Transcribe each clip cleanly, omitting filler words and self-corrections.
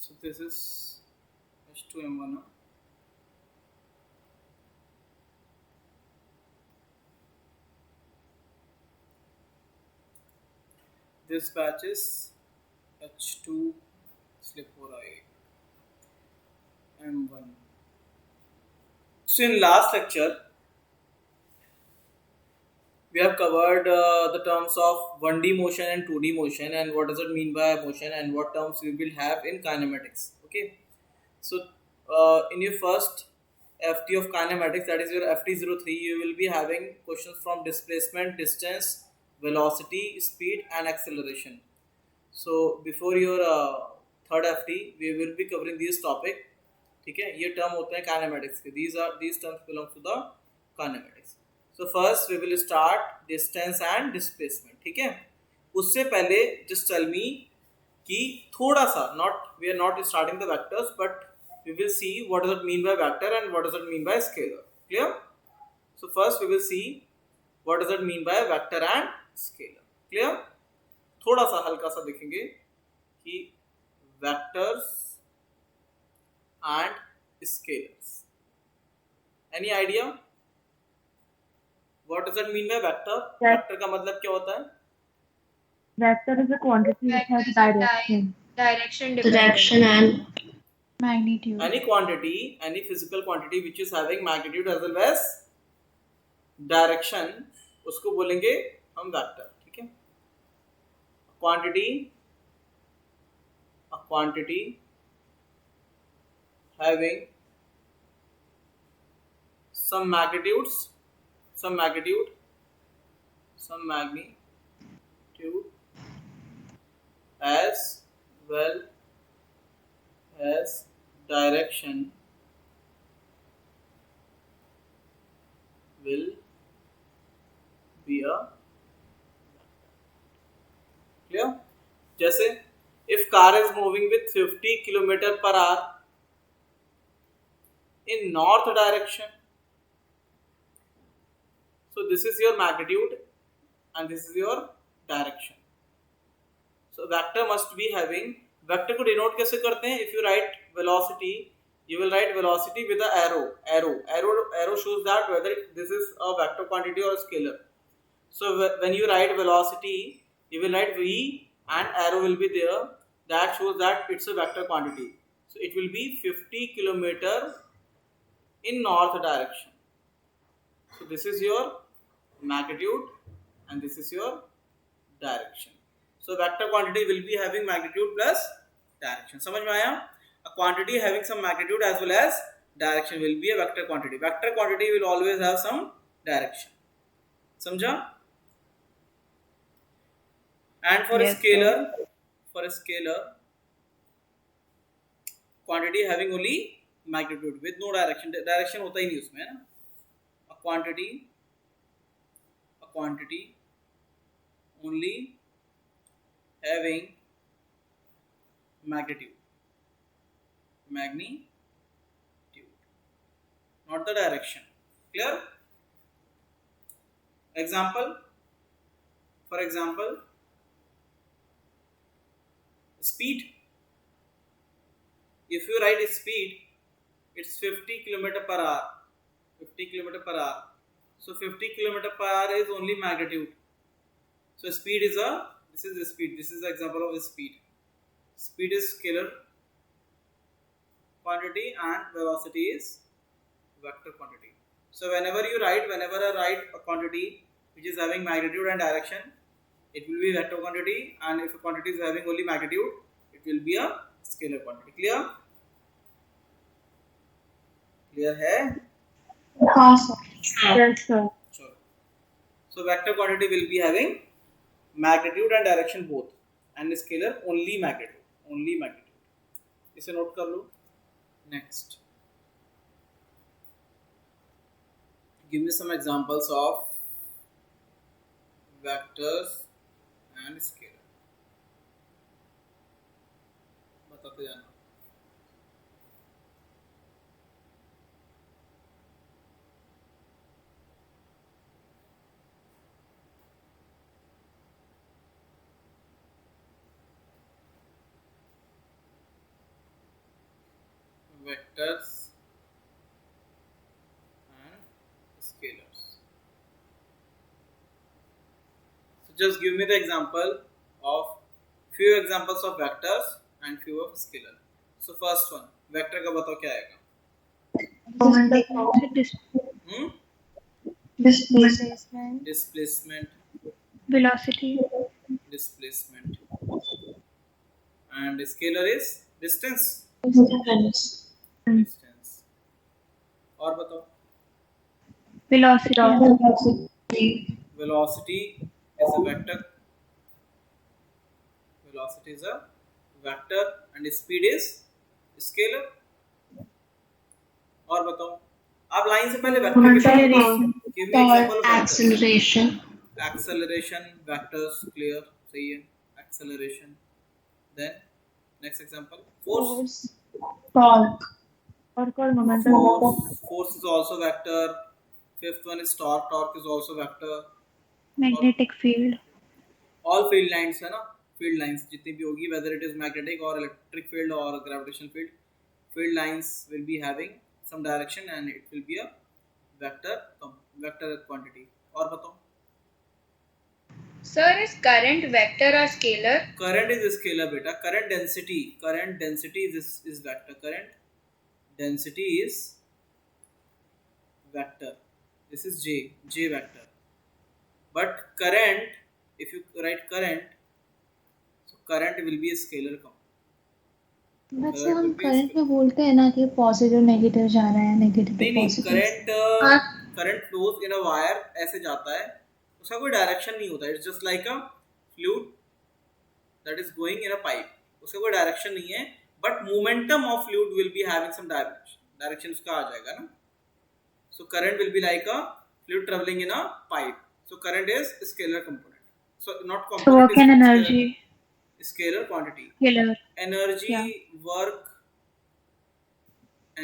So this is H2M1. This batch is H2 slip-4I M1. So in last lecture, we have covered the terms of 1D motion and 2D motion and what does it mean by motion and what terms we will have in kinematics. Okay. So in your first FT of kinematics, that is your FT03, you will be having questions from displacement, distance, velocity, speed and acceleration. So before your third FT, we will be covering these topic. ठीक है, ये term होते हैं kinematics के. These terms belong to the kinematics. So first we will start distance and displacement. ठीक है, उससे पहले just tell me कि थोड़ा सा, not we are not starting the vectors, but we will see what does it mean by vector and what does it mean by scalar. Clear? So first we will see what does it mean by vector and scalar. Clear? थोड़ा सा हल्का सा देखेंगे कि vectors and scalars. Any idea? What does that mean by vector? Yes. Vector का मतलब क्या होता है? Vector is a quantity which has direction. Direction Direction dependent. and Magnitude. Any quantity, any physical quantity which is having magnitude as well as direction, उसको बोलेंगे हम vector. ठीक है? A quantity having some magnitude as well as direction will be a vector. Clear? जैसे if car is moving with 50 km per hour in north direction, so this is your magnitude and this is your direction. So vector must be having, vector को denote कैसे करते हैं? If you write velocity, you will write velocity with the arrow shows that whether this is a vector quantity or a scalar. So when you write velocity, you will write v and arrow will be there, that shows that it's a vector quantity. So it will be 50 km in north direction. So this is your magnitude and this is your direction. So vector quantity will be having magnitude plus direction. समझ में आया? A quantity having some magnitude as well as direction will be a vector quantity. Vector quantity will always have some direction. समझा? And for Yes, a scalar, quantity having only magnitude with no direction. Direction होता ही नहीं उसमें, है ना? A quantity only having magnitude, not the direction. Clear? For example, speed. If you write speed, it's 50 km per hour. 50 km per hour. So 50 km per hour is only magnitude. So speed is this is the speed. This is the example of the speed. Speed is scalar quantity and velocity is vector quantity. So whenever I write a quantity which is having magnitude and direction, it will be vector quantity, and if a quantity is having only magnitude, it will be a scalar quantity. Clear? Clear है? Yes, sir. Sure. So vector quantity will be having magnitude and direction both, and scalar only magnitude. इसे note कर लो. Next, give me some examples of vectors and scalar. बताते जाना. vectors and scalars. So just give me the example of few examples of vectors and few of scalar. So first one, vector का बताओ क्या आएगा? Hmm? Displacement. Displacement, Velocity. displacement. And scalar is distance, Distance. distance. और बताओ. Velocity. Velocity is a vector. Velocity is a vector and speed is scalar. और बताओ. आप line से पहले वेक्टर के साथ Acceleration. give me example of vectors. Acceleration. Acceleration, vectors, clear, सही है. Acceleration. Then next example, force. Torque. Torque or momentum. Force is also vector. Fifth one is torque. Torque is also vector. Magnetic field. All field lines है ना, field lines जितनी भी होगी, whether it is magnetic or electric field or gravitational field, field lines will be having some direction and it will be a vector quantity. और बताओ. Sir, is current vector or scalar? Current is scalar beta. Current density is vector. Current density is vector. This is J vector. But current, if you write current, so current will be a scalar count. वैसे हम current में बोलते हैं ना कि positive negative जा रहा है, नेगेटिव नहीं positive. Current flows in a wire ऐसे जाता है, उसका कोई डायरेक्शन नहीं होता. It's just like a fluid that is going in a pipe. उसका कोई डायरेक्शन नहीं है, but momentum of fluid will be having some direction उसका आ जाएगा ना. So current will be like a fluid travelling in a pipe. So current is scalar component. So not So component. work and energy. Scalar quantity. Scalar. Energy, Yeah. work,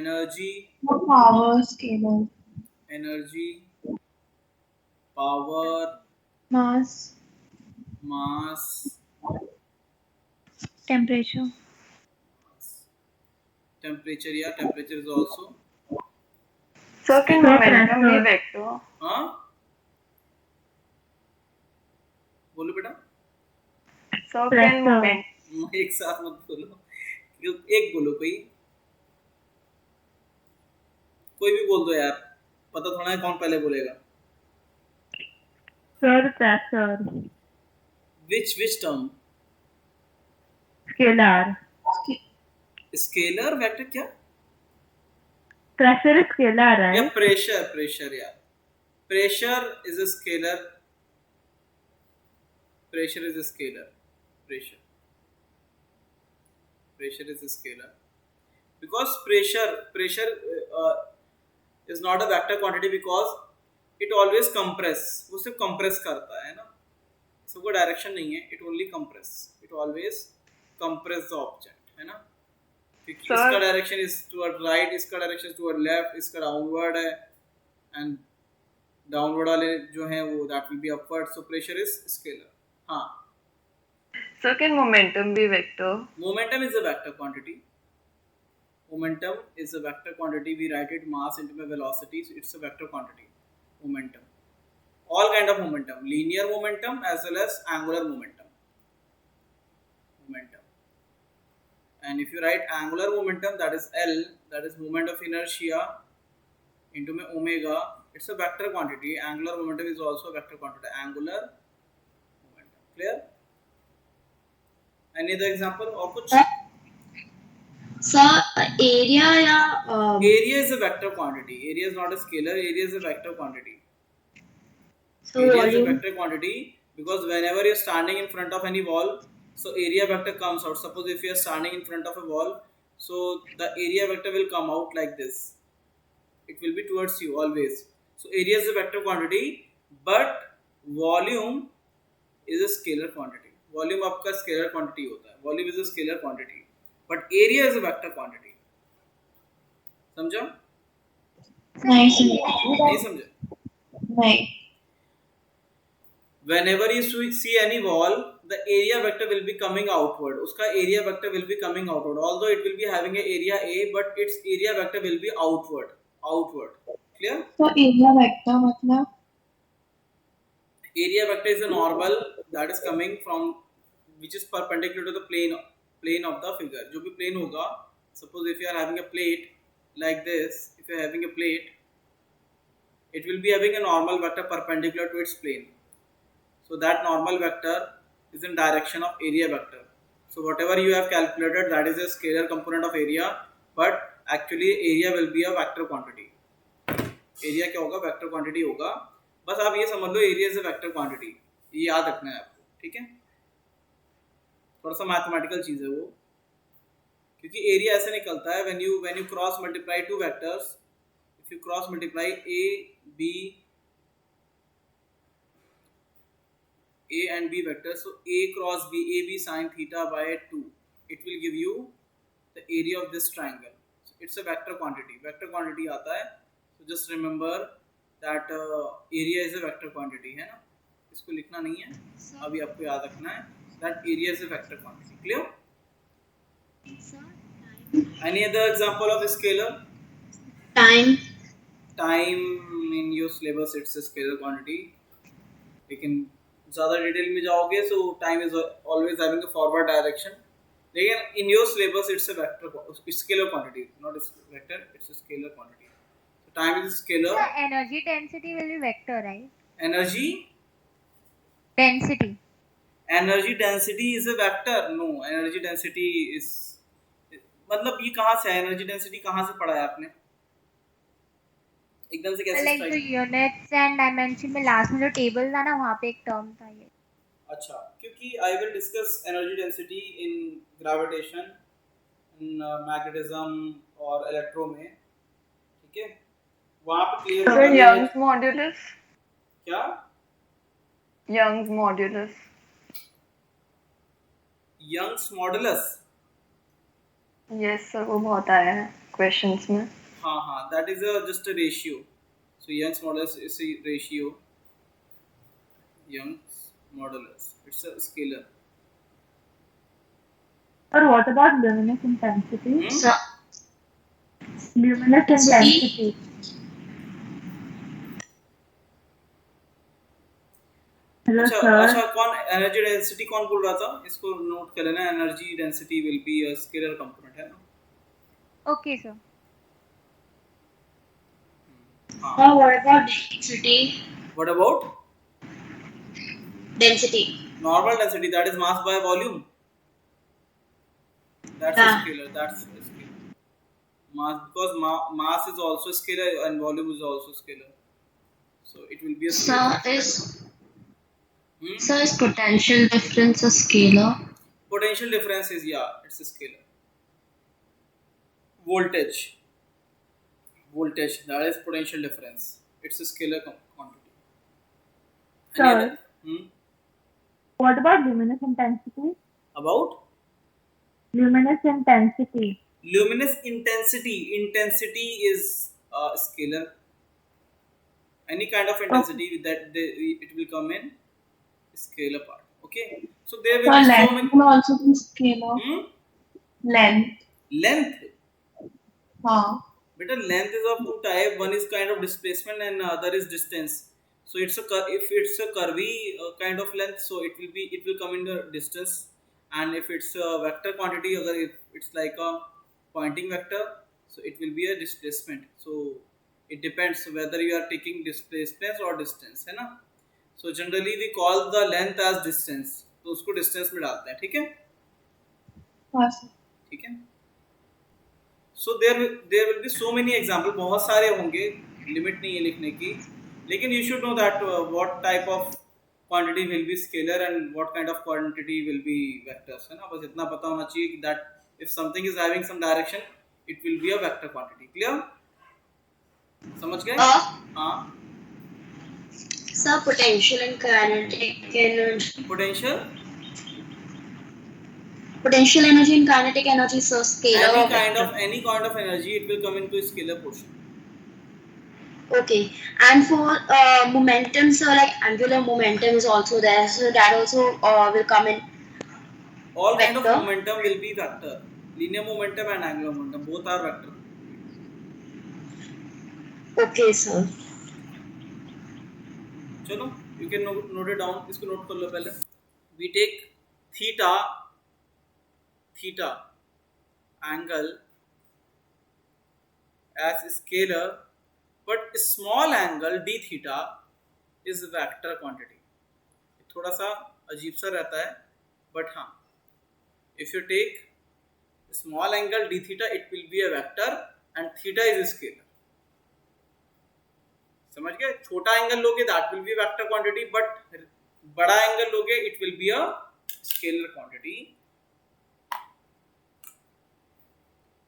energy, Power. Scalar. energy, power, Mass. mass, Temperature. temperature. Yeah, temperature is also. Sir, can momentum be vector? हाँ, बोलो बेटा. Sir, can momentum? एक साथ मत बोलो, एक बोलो. कोई भी बोल दो यार, पता थोड़ा है कौन पहले बोलेगा. Sir, pressure. Which term? Scalar. Scalar vector क्या? Pressure is scalar, right? Yeah, pressure. Yeah, pressure is a scalar. Pressure is a scalar. Pressure is a scalar because pressure is not a vector quantity because it always compress. वो सिर्फ compress करता है ना, इसका कोई direction नहीं है. It only compress. It always compress the object है ना. क्योंकि Sir. इसका direction is toward right, इसका direction is toward left, इसका downward है and downward वाले जो हैं वो that will be upward. So pressure is scalar. हाँ. Sir, can momentum be vector? Momentum is a vector quantity. Momentum is a vector quantity. We write it mass into my velocity. So it's a vector quantity. Momentum. All kind of momentum. Linear momentum as well as angular momentum. And if you write angular momentum, that is L, that is moment of inertia into my omega. It's a vector quantity. Angular momentum is also a vector quantity. Angular momentum. Clear? Any other example or कुछ? Sir, area या Area is a vector quantity. Area is not a scalar. Area is a vector quantity. so Area is a volume. vector quantity because whenever you're standing in front of any wall, so area vector comes out. Suppose if you're standing in front of a wall, so the area vector will come out like this. It will be towards you always. So area is a vector quantity, but volume is a scalar quantity. Volume आपका scalar quantity होता है. Volume is a scalar quantity, but area is a vector quantity. समझा? नहीं समझा? नहीं. Whenever you see any wall, the area vector will be coming outward. उसका area vector will be coming outward. Although it will be having a area A, but its area vector will be outward. Clear? तो area vector मतलब Area vector is a normal that is coming from which is perpendicular to the plane of the figure. जो भी plane होगा, suppose if you are having a plate like this, if you are having a plate, it will be having a normal vector perpendicular to its plane. So that normal vector is in direction of area vector. So whatever you have calculated, that is a scalar component of area, but actually area will be a vector quantity. Area क्या होगा? Vector quantity होगा. बस आप ये समझ लो, area is a vector quantity. ये याद रखना है आपको, ठीक है? थोड़ा सा मैथमेटिकल चीज है वो, क्योंकि एरिया ऐसे निकलता है when you cross multiply two vectors. If you cross multiply A and B vectors, so A cross B, AB sin theta by 2, it will give you the area of this triangle. So it's a vector quantity. Vector quantity आता है, so just remember that area is a vector quantity, है ना? इसको लिखना नहीं है, अभी आपको याद रखना है that area is a vector quantity. Clear? Any other example of a scalar? Time in your syllabus it's a scalar quantity. लेकिन ज़्यादा डिटेल में जाओगे so time is always having a forward direction. लेकिन in your syllabus it's a vector, it's scalar quantity, not a vector, it's a scalar quantity. So time is scalar. The energy density will be vector, right? Energy density is a vector. No, energy density is, मतलब ये कहाँ से है? Energy density कहाँ से पढ़ा है आपने? एकदम से कैसे Like जो units and dimension में लास्ट में जो टेबल था ना, वहाँ पे एक टर्म था ये. अच्छा, क्योंकि I will discuss energy density in gravitation, in magnetism और इलेक्ट्रो में, ठीक है? वहाँ पे क्लियर So Young's modulus. क्या? Young's modulus. Young's modulus. Yes sir, वो बहुत आया है questions में. हाँ, that is just a ratio. So Young's modulus is a ratio. Young's modulus, it's a scalar. और what about luminous intensity? Hmm? Luminous intensity. Hello अच्छा, sir. कौन energy density कौन बोल रहा था? इसको नोट कर लेना. Energy density will be a scalar component, है ना? Okay, sir. हाँ. What about density? What about Density. normal density? That is mass by volume. That's a scalar. Mass, because mass is also scalar and volume is also scalar. So it will be a scalar. Sir, is potential difference a scalar? Potential difference is, yeah, it's a scalar. Voltage, that is potential difference. It's a scalar quantity. Any Sir. other? What about luminous intensity? About Luminous intensity. luminous intensity is scalar. Any kind of intensity that it will come in scalar part. Okay, so there will be so length many. will also be scalar. Length. Length. हाँ. Better, length is of two type. One is kind of displacement and other is distance. So it's if it's a curvy kind of length, so it will come in the distance. And if it's a vector quantity, if it's like a pointing vector, so it will be a displacement. So it depends whether you are taking displacement or distance, है ना? So generally we call the length as distance. तो उसको distance में डालते हैं, ठीक है? ठीक है? So there will be so many examples. बहुत सारे होंगे, लिमिट नहीं है लिखने की. लेकिन you should know that what type of quantity will be scalar and what kind of quantity will be vectors, है ना? बस इतना पता होना चाहिए कि that if something is having some direction, it will be a vector quantity. Clear? समझ गए? हाँ. Sir, potential and kinetic energy. Potential energy and kinetic energy, so scalar. Any kind of energy, it will come into a scalar portion. Okay. And for momentum, so like angular momentum is also there. So that also will come in All kind of vector. momentum will be vector. Linear momentum and angular momentum both are vector. Okay, sir. चलो you can note it down. इसको note कर लो पहले. We take theta angle as scalar, but small angle d theta is vector quantity. थोड़ा सा अजीब सा रहता है, but हाँ, if you take small angle d theta, it will be a vector and theta is scalar. समझ गए? छोटा एंगल लोगे that will be vector quantity, but बड़ा एंगल लोगे it will be a scalar quantity.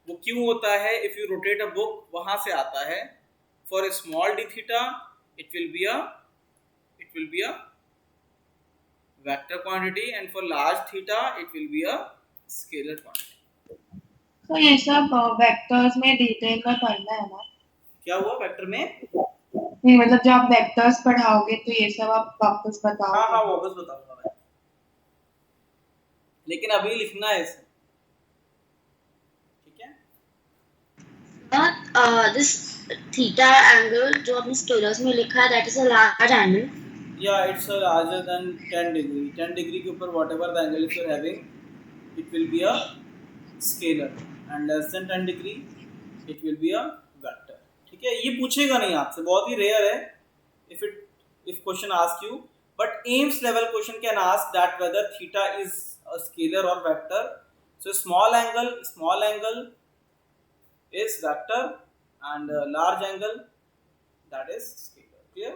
वो क्यों होता है? If you rotate a book वहां से आता है. For small D theta it will be a vector quantity and for large theta it will be a scalar quantity. तो ये सब वेक्टर्स में डिटेल में पढ़ना है ना? क्या हुआ वेक्टर में? नहीं मतलब जब आप वेक्टर्स पढ़ाओगे तो ये सब आप वापस हाँ बताओगे. हाँ वापस बताऊंगा मैं, लेकिन अभी लिखना है इसे. ठीक है. This theta angle जो आपने scalars में लिखा है that is a large angle. Yeah, it's larger than 10 degree. 10 degree के ऊपर whatever the angle if you are having, it will be a scalar, and less than 10 degree it will be a vector. ठीक है, ये पूछेगा नहीं आपसे, बहुत ही rare है if question ask you, but AIMS level question can ask that whether theta is a scalar or vector. So small angle is vector and large angle that is scalar. Clear?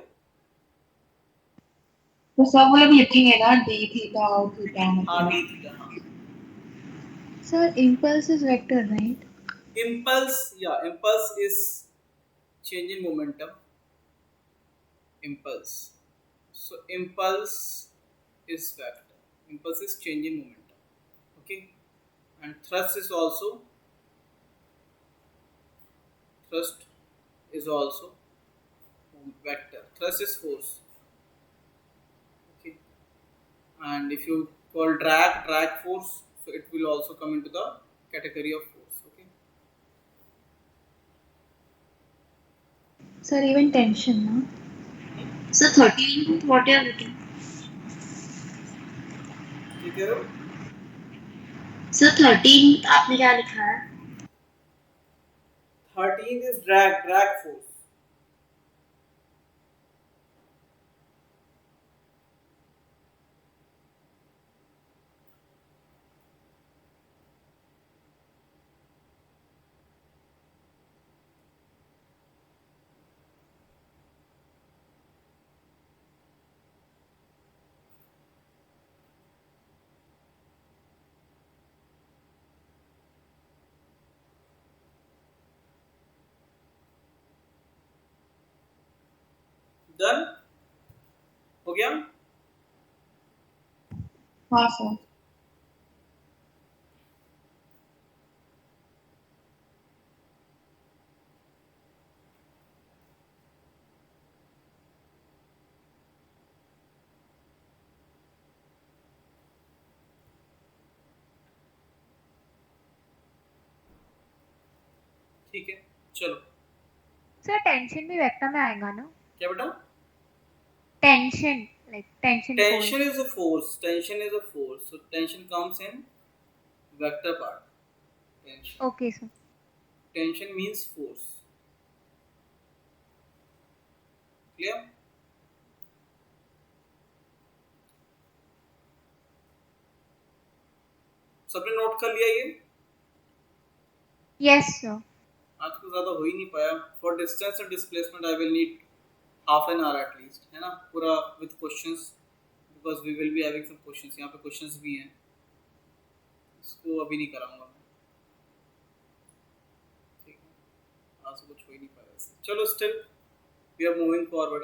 तो सब वो लोग लिखेंगे ना D theta और theta हाँ मतलब. d theta. हाँ. Sir, impulse is vector, right? Impulse is change in momentum. Impulse. So impulse is vector. Impulse is change in momentum. Okay. And thrust is also vector. Thrust is force. Okay. And if you call drag force, so it will also come into the category of force. Okay. Sir, even tension, no? So 13 what you are looking? ठीक है. So 13 आपने क्या लिखा है? 13 is drag force. Done? हो गया? हाँ sir. ठीक है, चलो. सर टेंशन भी वेक्टर में आएगा ना? क्या बेटा? Tension like tension Tension is a force. So tension comes in vector part. Tension. Okay sir. Tension means force. Clear? सबने नोट कर लिया ये? Yes sir. आज को ज़्यादा हो ही नहीं पाया. For distance and displacement I will need half an hour at least, है ना? पूरा with questions, because we will be having some questions. यहाँ पे questions भी हैं. इसको अभी नहीं कराऊंगा मैं. ठीक है, आज कुछ हो ही नहीं पाया. चलो, still we are moving forward.